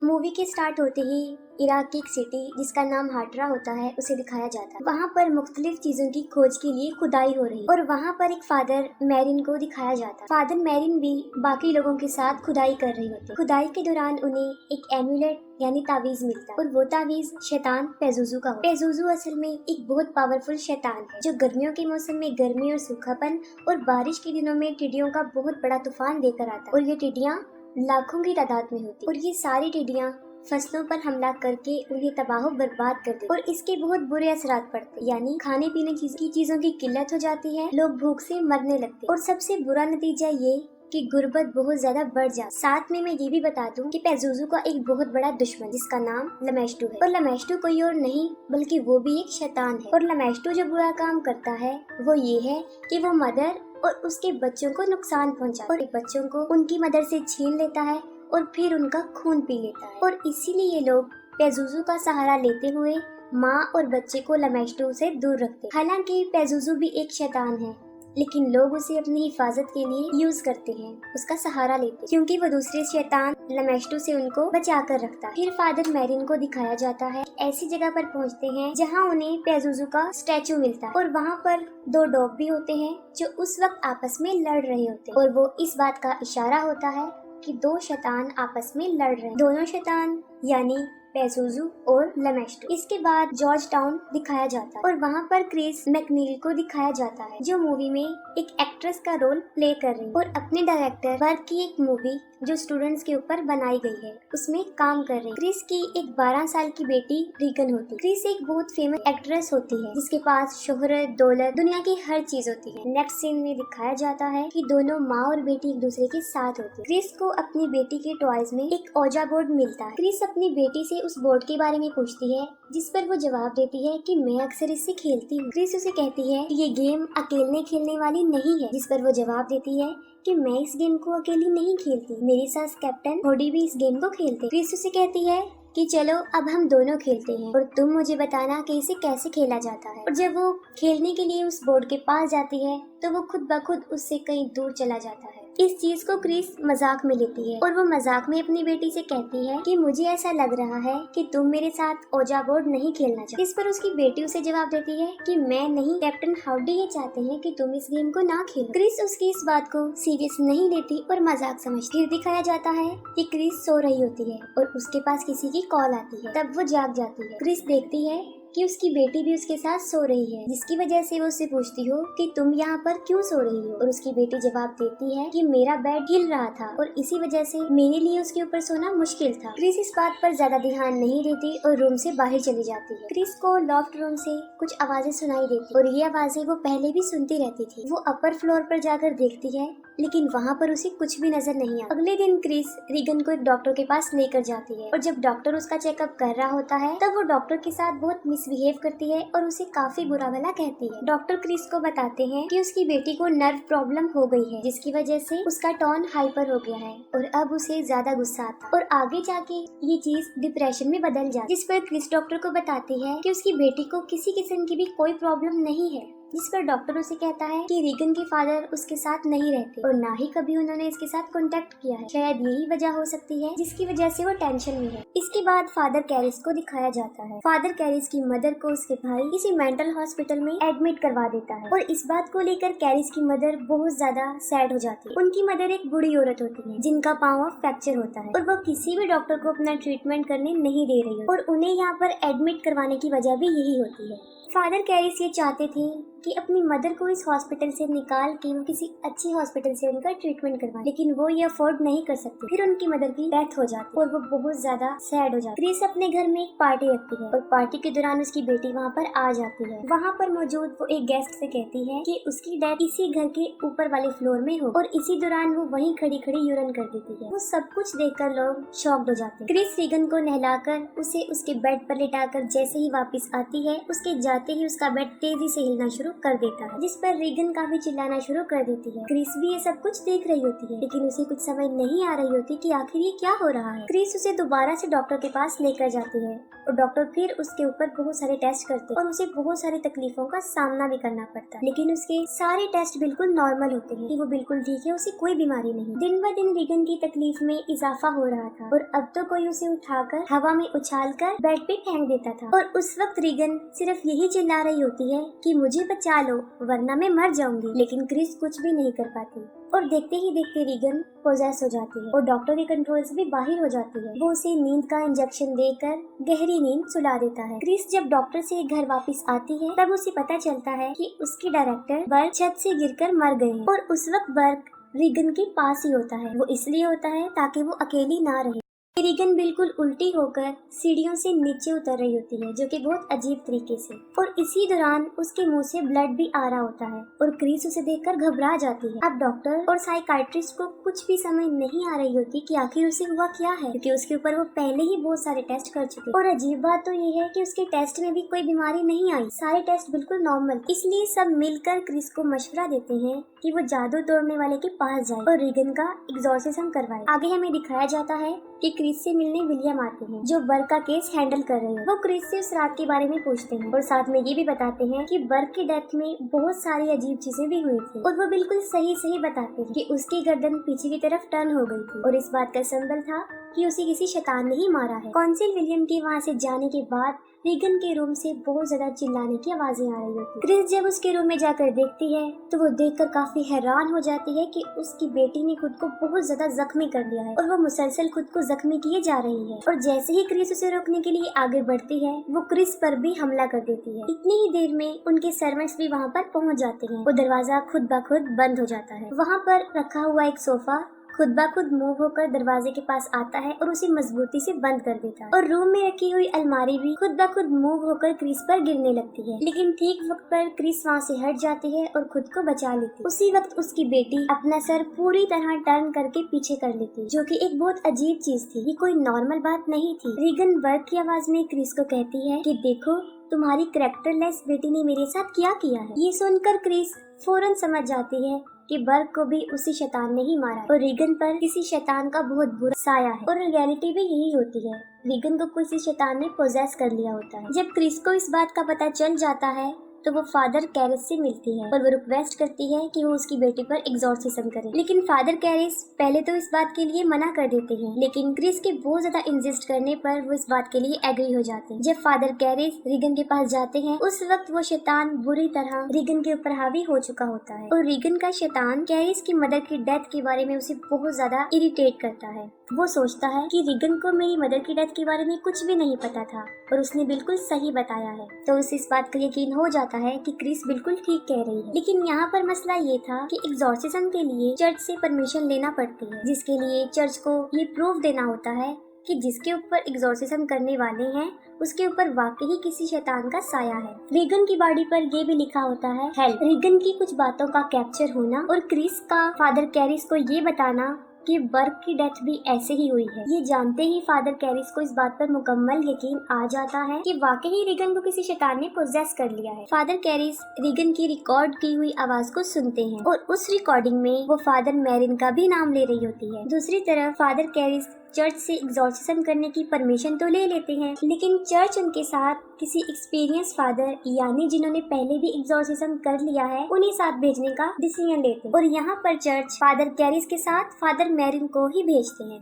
Movie के start होते ही Iraq की एक सिटी जिसका नाम हाटरा होता है उसे दिखाया जाता है। वहाँ पर मुख्तलिफ चीजों की खोज के लिए खुदाई हो रही है और वहाँ पर एक फादर मैरिन को दिखाया जाता है। फादर मैरिन भी बाकी लोगों के साथ खुदाई कर रही होती है। खुदाई के दौरान उन्हें एक एम्यूलेट यानी तावीज मिलता है और वो तावीज शैतान पेजुजू का होता है। पेजुजू असल में एक बहुत पावरफुल शैतान है जो गर्मियों के मौसम में गर्मी और सूखापन और बारिश के दिनों में टिड्डियों का बहुत बड़ा तूफान लेकर आता है और ये टिड्डियाँ लाखों की तादाद में होती है और ये सारी टिड्डियाँ फसलों पर हमला करके उन्हें तबाह बर्बाद कर देती और इसके बहुत बुरे असरात पड़ते यानी खाने पीने की चीजों की किल्लत हो जाती है, लोग भूख से मरने लगते और सबसे बुरा नतीजा ये कि गुर्बत बहुत ज्यादा बढ़ जाती। साथ में मैं ये भी बता दूं कि पेजुजू का एक बहुत बड़ा दुश्मन जिसका नाम लमेस्टू है और लमेस्टू कोई और नहीं बल्कि वो भी एक शैतान है। और लमेस्टू जो बुरा काम करता है वो ये है कि वो मदर और उसके बच्चों को नुकसान पहुंचाता है और बच्चों को उनकी मदर से छीन लेता है और फिर उनका खून पी लेता है और इसीलिए ये लोग पेजुजू का सहारा लेते हुए माँ और बच्चे को लमेस्टू से दूर रखते। हालांकि पेजुजू भी एक शैतान है लेकिन लोग उसे अपनी हिफाजत के लिए यूज करते हैं, उसका सहारा लेते क्योंकि वो दूसरे शैतान लमेस्टू से उनको बचा कर रखता है। फिर फादर मैरिन को दिखाया जाता है ऐसी जगह पर पहुंचते हैं जहां उन्हें पेजुजू का स्टैचू मिलता है और वहां पर दो डॉग भी होते हैं जो उस वक्त आपस में लड़ रहे होते हैं और वो इस बात का इशारा होता है कि दो शैतान आपस में लड़ रहे हैं, दोनों शैतान यानी पेजुजू और लमेस्टू। इसके बाद जॉर्ज टाउन दिखाया जाता है और वहाँ पर क्रिस मैकनील को दिखाया जाता है जो मूवी में एक एक्ट्रेस का रोल प्ले कर रही है और अपने डायरेक्टर वर्क की एक मूवी जो स्टूडेंट्स के ऊपर बनाई गई है उसमें काम कर रही है। क्रिस की एक 12 साल की बेटी रीगन होती है। क्रिस एक बहुत फेमस एक्ट्रेस होती है जिसके पास शोहरत, दौलत, दुनिया की हर चीज होती है। नेक्स्ट सीन में दिखाया जाता है कि दोनों माँ और बेटी एक दूसरे के साथ होती है। क्रिस को अपनी बेटी के टॉयज में एक ओजा बोर्ड मिलता है। क्रिस अपनी बेटी से उस बोर्ड के बारे में पूछती है जिस पर वो जवाब देती है कि मैं अक्सर इससे खेलती हूँ। क्रिस उसे कहती है कि ये गेम अकेले खेलने वाली नहीं है, जिस पर वो जवाब देती है कि मैं इस गेम को अकेली नहीं खेलती, मेरे साथ कैप्टन होडी भी इस गेम को खेलते। क्रिस उसे कहती है कि चलो अब हम दोनों खेलते हैं और तुम मुझे बताना कि इसे कैसे खेला जाता है। और जब वो खेलने के लिए उस बोर्ड के पास जाती है तो वो खुद ब खुद उससे कहीं दूर चला जाता है। इस चीज को क्रिस मजाक में लेती है और वो मजाक में अपनी बेटी से कहती है कि मुझे ऐसा लग रहा है कि तुम मेरे साथ ओजा बोर्ड नहीं खेलना चाहती। इस पर उसकी बेटी उसे जवाब देती है कि मैं नहीं, कैप्टन हाउडी ये चाहते हैं कि तुम इस गेम को ना खेलो। क्रिस उसकी इस बात को सीरियस नहीं लेती और मजाक समझती। फिर दिखाया जाता है कि क्रिस सो रही होती है और उसके पास किसी की कॉल आती है, तब वो जाग जाती है। क्रिस देखती है कि उसकी बेटी भी उसके साथ सो रही है, जिसकी वजह से वो उससे पूछती हो कि तुम यहाँ पर क्यों सो रही हो और उसकी बेटी जवाब देती है कि मेरा बेड हिल रहा था और इसी वजह से मेरे लिए उसके ऊपर सोना मुश्किल था। क्रिस इस बात पर ज्यादा ध्यान नहीं देती और रूम से बाहर चली जाती है। क्रिस को लॉफ्ट रूम से कुछ आवाजें सुनाई देती और ये आवाजें वो पहले भी सुनती रहती थी। वो अपर फ्लोर पर जाकर देखती है लेकिन वहाँ पर उसे कुछ भी नजर नहीं आता। अगले दिन क्रिस रीगन को एक डॉक्टर के पास लेकर जाती है और जब डॉक्टर उसका चेकअप कर रहा होता है तब वो डॉक्टर के साथ बहुत मिसबिहेव करती है और उसे काफी बुरा भला कहती है। डॉक्टर क्रिस को बताते हैं कि उसकी बेटी को नर्व प्रॉब्लम हो गई है जिसकी वजह से उसका टोन हाइपर हो गया है और अब उसे ज्यादा गुस्सा आता और आगे जाके ये चीज डिप्रेशन में बदल जाती, जिस पर क्रिस डॉक्टर को बताती है कि उसकी बेटी को किसी किस्म की भी कोई प्रॉब्लम नहीं है। जिस पर डॉक्टर उसे कहता है कि रीगन के फादर उसके साथ नहीं रहते और ना ही कभी उन्होंने इसके साथ कांटेक्ट किया है, शायद यही वजह हो सकती है जिसकी वजह से वो टेंशन में है। इसके बाद फादर कैरिस को दिखाया जाता है। फादर कैरिस की मदर को उसके भाई किसी मेंटल हॉस्पिटल में एडमिट करवा देता है और इस बात को लेकर कैरिस की मदर बहुत ज्यादा सैड हो जाती है। उनकी मदर एक बूढ़ी औरत होती है जिनका पाँव फ्रैक्चर होता है और वो किसी भी डॉक्टर को अपना ट्रीटमेंट करने नहीं दे रही है और उन्हें यहाँ पर एडमिट करवाने की वजह भी यही होती है। फादर कैरिस ये चाहते थे कि अपनी मदर को इस हॉस्पिटल से निकाल के वो किसी अच्छी हॉस्पिटल से उनका ट्रीटमेंट करवाए, लेकिन वो ये अफोर्ड नहीं कर सकते। फिर उनकी मदर की डेथ हो जाती है और वो बहुत ज्यादा सैड हो जाती है। क्रिस अपने घर में एक पार्टी रखती है और पार्टी के दौरान उसकी बेटी वहाँ पर आ जाती है। वहाँ पर मौजूद वो एक गेस्ट से कहती है कि उसकी डेथ इसी घर के ऊपर वाले फ्लोर में हो और इसी दौरान वो वहीं खड़ी खड़ी यूरिन कर देती है। वो सब कुछ देखकर लोग शॉक्ड हो जाते हैं। क्रिस रीगन को नहलाकर उसे उसके बेड पर लिटाकर जैसे ही वापस आती है उसके जाते ही उसका बेड तेजी से हिलना शुरू शुरू कर देता है, जिस पर रीगन काफी चिल्लाना शुरू कर देती है। क्रिस भी ये सब कुछ देख रही होती है, लेकिन उसे कुछ समझ नहीं आ रही होती कि आखिर ये क्या हो रहा है। क्रिस उसे दोबारा से डॉक्टर के पास लेकर जाती है और डॉक्टर फिर उसके ऊपर बहुत सारे टेस्ट करते हैं और उसे बहुत सारी तकलीफों का सामना भी करना पड़ता है, लेकिन उसके सारे टेस्ट बिल्कुल नॉर्मल होते हैं कि वो बिल्कुल ठीक है, उसे कोई बीमारी नहीं। दिन ब दिन रीगन की तकलीफ में इजाफा हो रहा था और अब तो कोई उसे उठाकर हवा में उछालकर बेड पे फेंक देता था और उस वक्त रीगन सिर्फ यही चिल्ला रही होती है कि मुझे बचा लो वरना मैं मर जाऊंगी, लेकिन क्रिस कुछ भी नहीं कर पाती और देखते ही देखते रीगन पोजेस हो जाती है और डॉक्टर के कंट्रोल से भी बाहर हो जाती है। वो उसे नींद का इंजेक्शन देकर गहरी नींद सुला देता है। क्रिस जब डॉक्टर से घर वापस आती है तब उसे पता चलता है कि उसके डायरेक्टर बर्क छत से गिरकर मर गए हैं और उस वक्त बर्क रीगन के पास ही होता है। वो इसलिए होता है ताकि वो अकेली ना रहे। रीगन बिल्कुल उल्टी होकर सीढ़ियों से नीचे उतर रही होती है, जो कि बहुत अजीब तरीके से, और इसी दौरान उसके मुंह से ब्लड भी आ रहा होता है और क्रिस उसे देखकर घबरा जाती है। अब डॉक्टर और साइकाइट्रिस्ट को कुछ भी समझ नहीं आ रही होती कि आखिर उसे हुआ क्या है, क्योंकि उसके ऊपर वो पहले ही बहुत सारे टेस्ट कर चुके। और अजीब बात तो ये है कि उसके टेस्ट में भी कोई बीमारी नहीं आई, सारे टेस्ट बिल्कुल नॉर्मल। इसलिए सब मिलकर क्रिस को मशवरा देते हैं कि वो जादू तोड़ने वाले के पास जाए और रीगन का एग्जॉर्सिज्म करवाए। आगे हमें दिखाया जाता है कि क्रिस से मिलने विलियम आते हैं, जो बर्क का केस हैंडल कर रहे हैं। वो क्रिस से उस रात के बारे में पूछते हैं और साथ में ये भी बताते हैं कि बर्क की डेथ में बहुत सारी अजीब चीजें भी हुई थी और वो बिल्कुल सही बताते हैं कि उसकी गर्दन पीछे की तरफ टर्न हो गई थी और इस बात का सिंबल था कि उसे किसी शैतान ने ही मारा है। कौंसिल विलियम के वहाँ से जाने के बाद रीगन के रूम से बहुत ज्यादा चिल्लाने की आवाजें आ रही होती। क्रिस जब उसके रूम में जाकर देखती है तो वो देखकर काफी हैरान हो जाती है कि उसकी बेटी ने खुद को बहुत ज्यादा जख्मी कर दिया है और वो मुसलसल खुद को जख्मी किए जा रही है। और जैसे ही क्रिस उसे रोकने के लिए आगे बढ़ती है वो क्रिस पर भी हमला कर देती है। इतनी ही देर में उनके सर्वेंट्स भी वहाँ पर पहुँच जाते हैं और दरवाजा खुद ब खुद बंद हो जाता है। वहाँ पर रखा हुआ एक सोफा खुद ब खुद मूव होकर दरवाजे के पास आता है और उसे मजबूती से बंद कर देता है और रूम में रखी हुई अलमारी भी खुद ब खुद मूव होकर क्रिस पर गिरने लगती है, लेकिन ठीक वक्त पर क्रिस वहाँ से हट जाती है और खुद को बचा लेती है। उसी वक्त उसकी बेटी अपना सर पूरी तरह टर्न करके पीछे कर लेती, जो कि एक बहुत अजीब चीज थी। ये कोई नॉर्मल बात नहीं थी। रीगन बर्क की आवाज में क्रिस को कहती है कि देखो तुम्हारी कैरेक्टरलेस बेटी ने मेरे साथ क्या किया है। ये सुनकर क्रिस फौरन समझ जाती है कि बर्क को भी उसी शैतान ने ही मारा है और रीगन पर किसी शैतान का बहुत बुरा साया है और रियलिटी भी यही होती है। रीगन को किसी शैतान ने पोजेस कर लिया होता है। जब क्रिस को इस बात का पता चल जाता है तो वो फादर कैरिस से मिलती है और वो रिक्वेस्ट करती है कि वो उसकी बेटी पर एग्जॉर्सिज्म करे, लेकिन फादर कैरिस पहले तो इस बात के लिए मना कर देते हैं, लेकिन क्रिस के बहुत ज्यादा इंसिस्ट करने पर वो इस बात के लिए एग्री हो जाते हैं। जब फादर कैरिस रीगन के पास जाते हैं उस वक्त वो शैतान बुरी तरह रीगन के ऊपर हावी हो चुका होता है और रीगन का शैतान कैरिस की मदर की डेथ के बारे में उसे बहुत ज्यादा इरिटेट करता है। वो सोचता है कि रीगन को मेरी मदर की डेथ के बारे में कुछ भी नहीं पता था और उसने बिल्कुल सही बताया है, तो उसे इस बात का यकीन हो जाता है कि क्रिस बिल्कुल ठीक कह रही है। लेकिन यहाँ पर मसला ये था कि एग्जॉर्सिज्म के लिए चर्च से परमिशन लेना पड़ती है, जिसके लिए चर्च को ये प्रूफ देना होता है कि जिसके ऊपर एग्जॉर्सिज्म करने वाले हैं उसके ऊपर वाकई किसी शैतान का साया है। रीगन की बॉडी पर ये भी लिखा होता है हेल्प। रीगन की कुछ बातों का कैप्चर होना और क्रिस का फादर कैरिस को ये बताना कि बर्क की डेथ भी ऐसे ही हुई है, ये जानते ही फादर कैरिस को इस बात पर मुकम्मल यकीन आ जाता है कि वाकई रीगन को किसी शैतान ने पोजेस कर लिया है। फादर कैरिस रीगन की रिकॉर्ड की हुई आवाज को सुनते हैं और उस रिकॉर्डिंग में वो फादर मैरिन का भी नाम ले रही होती है। दूसरी तरफ फादर कैरिस चर्च से एग्जॉर्सिज्म करने की परमिशन तो ले लेते हैं, लेकिन चर्च उनके साथ किसी एक्सपीरियंस फादर यानी जिन्होंने पहले भी एग्जॉर्सिज्म कर लिया है उन्हें साथ भेजने का डिसीजन लेते हैं और यहाँ पर चर्च फादर कैरिस के साथ फादर मैरिन को ही भेजते हैं।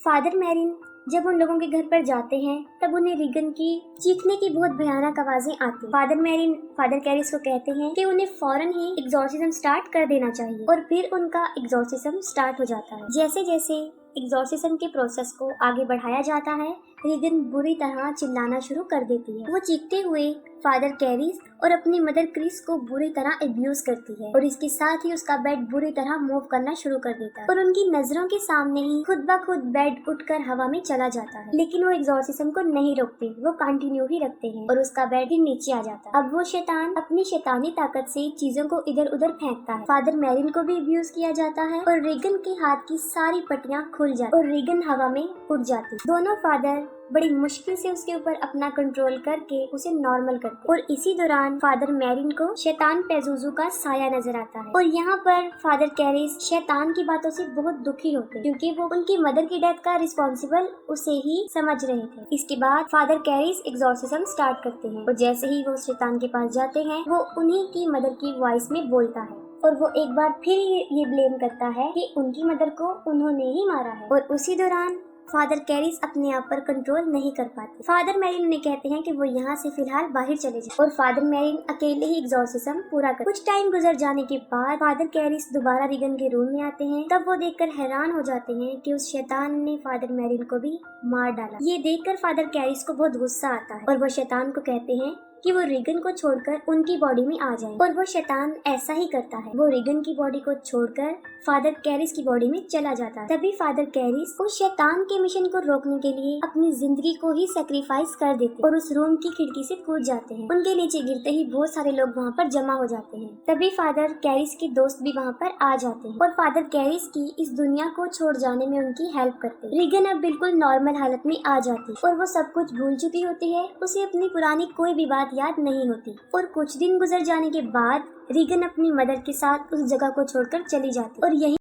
फादर मैरिन जब उन लोगों के घर पर जाते हैं तब उन्हें रीगन की चीखने की बहुत भयानक आवाजें आती। फादर मैरिन फादर कैरिस को कहते हैं कि उन्हें फौरन ही एग्जॉर्सिज्म स्टार्ट कर देना चाहिए और फिर उनका एग्जॉर्सिज्म स्टार्ट हो जाता है। जैसे जैसे एग्जॉर्सिज्म के प्रोसेस को आगे बढ़ाया जाता है रीगन बुरी तरह चिल्लाना शुरू कर देती है। वो चीखते हुए फादर कैरिस और अपनी मदर क्रिस को बुरी तरह एब्यूज करती है और इसके साथ ही उसका बेड बुरी तरह मूव करना शुरू कर देता है और उनकी नजरों के सामने ही खुद ब खुद बेड उठकर हवा में चला जाता है, लेकिन वो एग्जॉर्सिज्म को नहीं रोकते, वो कंटिन्यू ही रखते हैं और उसका बेड भी नीचे आ जाता है। अब वो शैतान अपनी शैतानी ताकत से चीजों को इधर उधर फेंकता है। फादर मैरिन को भी एब्यूज किया जाता है और रीगन के हाथ की सारी पट्टियां खुल जाती और रीगन हवा में उड़ जाती। दोनों फादर बड़ी मुश्किल से उसके ऊपर अपना कंट्रोल करके उसे नॉर्मल करते और इसी दौरान फादर मैरिन को शैतान पेजुजू का साया नजर आता है और यहाँ पर फादर कैरिस शैतान की बातों से बहुत दुखी होते क्योंकि वो उनकी मदर की डेथ का रिस्पॉन्सिबल उसे ही समझ रहे थे। इसके बाद फादर कैरिस एग्जॉर्सिज्म स्टार्ट करते हैं और जैसे ही वो शैतान के पास जाते हैं वो उन्हीं की मदर की वॉइस में बोलता है और वो एक बार फिर ये ब्लेम करता है कि उनकी मदर को उन्होंने ही मारा है और उसी दौरान फादर कैरिस अपने आप पर कंट्रोल नहीं कर पाते। फादर मैरिन उन्हें कहते हैं कि वो यहाँ से फिलहाल बाहर चले जाएं और फादर मैरिन अकेले ही एग्जॉर्सिज्म पूरा कर। कुछ टाइम गुजर जाने के बाद फादर कैरिस दोबारा रीगन के रूम में आते हैं। तब वो देखकर हैरान हो जाते हैं कि उस शैतान ने फादर मैरिन को भी मार डाला। ये देखकर फादर कैरिस को बहुत गुस्सा आता है और वो शैतान को कहते हैं कि वो रीगन को छोड़कर उनकी बॉडी में आ जाए और वो शैतान ऐसा ही करता है। वो रीगन की बॉडी को छोड़कर फादर कैरिस की बॉडी में चला जाता है। तभी फादर कैरिस उस शैतान के मिशन को रोकने के लिए अपनी जिंदगी को ही सेक्रीफाइस कर देते और उस रूम की खिड़की से कूद जाते हैं। उनके नीचे गिरते ही बहुत सारे लोग वहाँ पर जमा हो जाते हैं। तभी फादर कैरिस के दोस्त भी वहाँ पर आ जाते हैं और फादर कैरिस की इस दुनिया को छोड़ जाने में उनकी हेल्प करते हैं। रीगन अब बिल्कुल नॉर्मल हालत में आ जाती है और वो सब कुछ भूल चुकी होती है। उसे अपनी पुरानी कोई भी बात याद नहीं होती और कुछ दिन गुजर जाने के बाद रीगन अपनी मदर के साथ उस जगह को छोड़कर चली जाती और यही